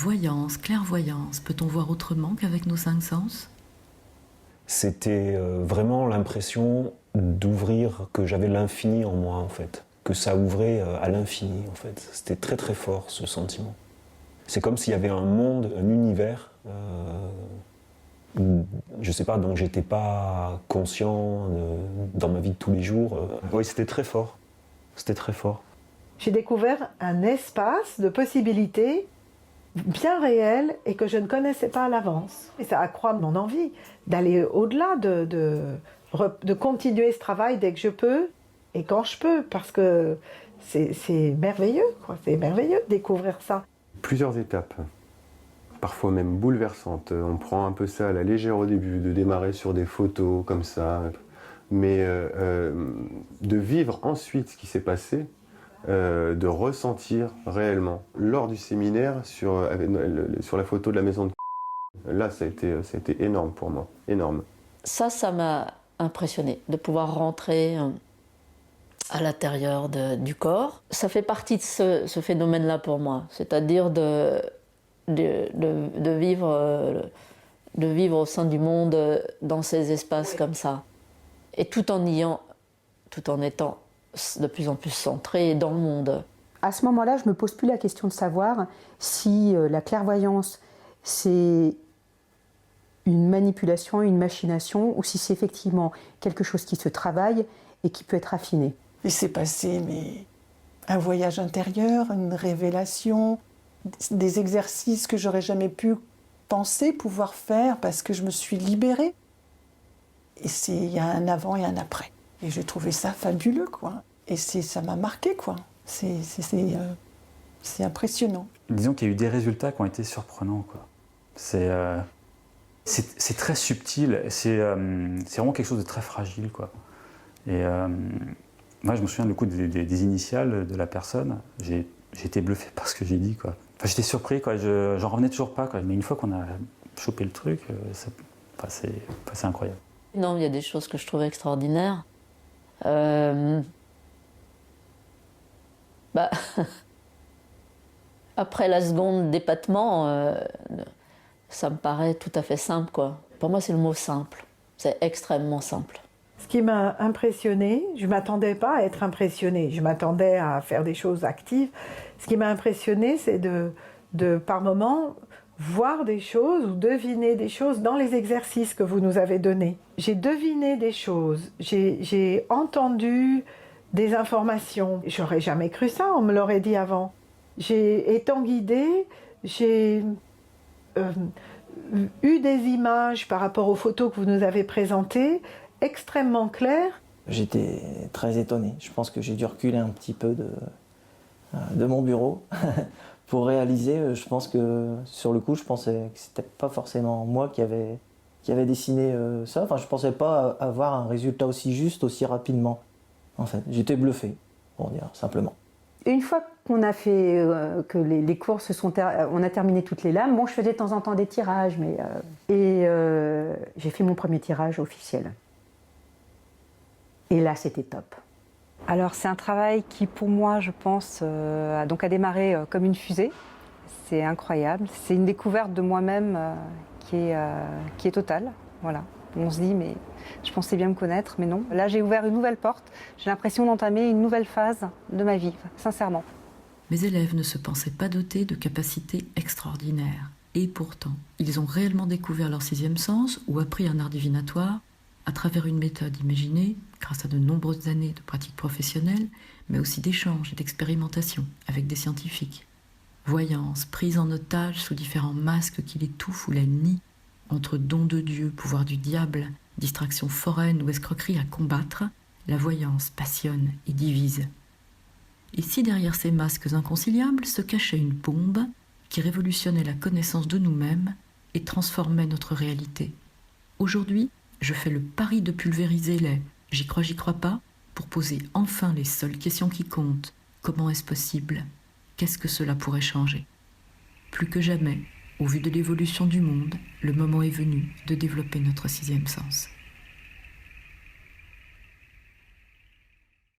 Voyance, clairvoyance, peut-on voir autrement qu'avec nos 5 sens ? C'était vraiment l'impression d'ouvrir, que j'avais l'infini en moi en fait, que ça ouvrait à l'infini en fait. C'était très très fort ce sentiment. C'est comme s'il y avait un monde, un univers, je sais pas, dont j'étais pas conscient dans ma vie de tous les jours. Oui, c'était très fort. C'était très fort. J'ai découvert un espace de possibilités bien réel et que je ne connaissais pas à l'avance. Et ça accroît mon envie d'aller au-delà, de continuer ce travail dès que je peux et quand je peux, parce que c'est merveilleux, quoi. C'est merveilleux de découvrir ça. Plusieurs étapes, parfois même bouleversantes. On prend un peu ça à la légère au début, de démarrer sur des photos comme ça, mais de vivre ensuite ce qui s'est passé, de ressentir réellement. Lors du séminaire, sur la photo de la maison de là, ça a été énorme pour moi, énorme. Ça m'a impressionné, de pouvoir rentrer à l'intérieur du corps. Ça fait partie de ce phénomène-là pour moi, c'est-à-dire de vivre au sein du monde dans ces espaces comme ça. Et tout en étant de plus en plus centré dans le monde. À ce moment-là, je ne me pose plus la question de savoir si la clairvoyance, c'est une manipulation, une machination, ou si c'est effectivement quelque chose qui se travaille et qui peut être affiné. Il s'est passé un voyage intérieur, une révélation, des exercices que j'aurais jamais pu penser pouvoir faire parce que je me suis libérée. Et il y a un avant et un après. Et j'ai trouvé ça fabuleux, quoi. Et ça m'a marqué, quoi. C'est impressionnant. Disons qu'il y a eu des résultats qui ont été surprenants, quoi. C'est très subtil, c'est vraiment quelque chose de très fragile, quoi. Et moi, je me souviens du coup des initiales de la personne. J'ai été bluffé par ce que j'ai dit, quoi. Enfin, j'étais surpris, quoi. J'en revenais toujours pas, quoi. Mais une fois qu'on a chopé le truc, c'est incroyable. Non, il y a des choses que je trouvais extraordinaires. Après la seconde d'épatement, ça me paraît tout à fait simple, quoi. Pour moi, c'est le mot simple. C'est extrêmement simple. Ce qui m'a impressionnée, je ne m'attendais pas à être impressionnée, je m'attendais à faire des choses actives. Ce qui m'a impressionnée, c'est de par moments, voir des choses ou deviner des choses dans les exercices que vous nous avez donnés. J'ai deviné des choses, j'ai entendu des informations. J'aurais jamais cru ça, on me l'aurait dit avant. Étant guidée, j'ai eu des images par rapport aux photos que vous nous avez présentées, extrêmement claires. J'étais très étonné. Je pense que j'ai dû reculer un petit peu de mon bureau pour réaliser. Je pense que sur le coup, je pensais que c'était pas forcément moi qui avait dessiné ça. Enfin, je pensais pas avoir un résultat aussi juste, aussi rapidement. En fait, j'étais bluffé, pour dire simplement. Une fois qu'on a fait, que les cours on a terminé toutes les lames, bon, je faisais de temps en temps des tirages, j'ai fait mon premier tirage officiel. Et là, c'était top. Alors, c'est un travail qui, pour moi, je pense, a démarré comme une fusée. C'est incroyable. C'est une découverte de moi-même qui est totale. Voilà. On se dit, mais je pensais bien me connaître, mais non. Là, j'ai ouvert une nouvelle porte. J'ai l'impression d'entamer une nouvelle phase de ma vie, sincèrement. Mes élèves ne se pensaient pas dotés de capacités extraordinaires. Et pourtant, ils ont réellement découvert leur 6e sens ou appris un art divinatoire à travers une méthode imaginée grâce à de nombreuses années de pratique professionnelle, mais aussi d'échanges et d'expérimentation avec des scientifiques. Voyance, prise en otage sous différents masques qui l'étouffent ou la nient, entre don de Dieu, pouvoir du diable, distraction foraine ou escroquerie à combattre, la voyance passionne et divise. Et si derrière ces masques inconciliables se cachait une bombe qui révolutionnait la connaissance de nous-mêmes et transformait notre réalité. Aujourd'hui, je fais le pari de pulvériser les « j'y crois pas » pour poser enfin les seules questions qui comptent. Comment est-ce possible ? Qu'est-ce que cela pourrait changer ? Plus que jamais, au vu de l'évolution du monde, le moment est venu de développer notre 6e sens.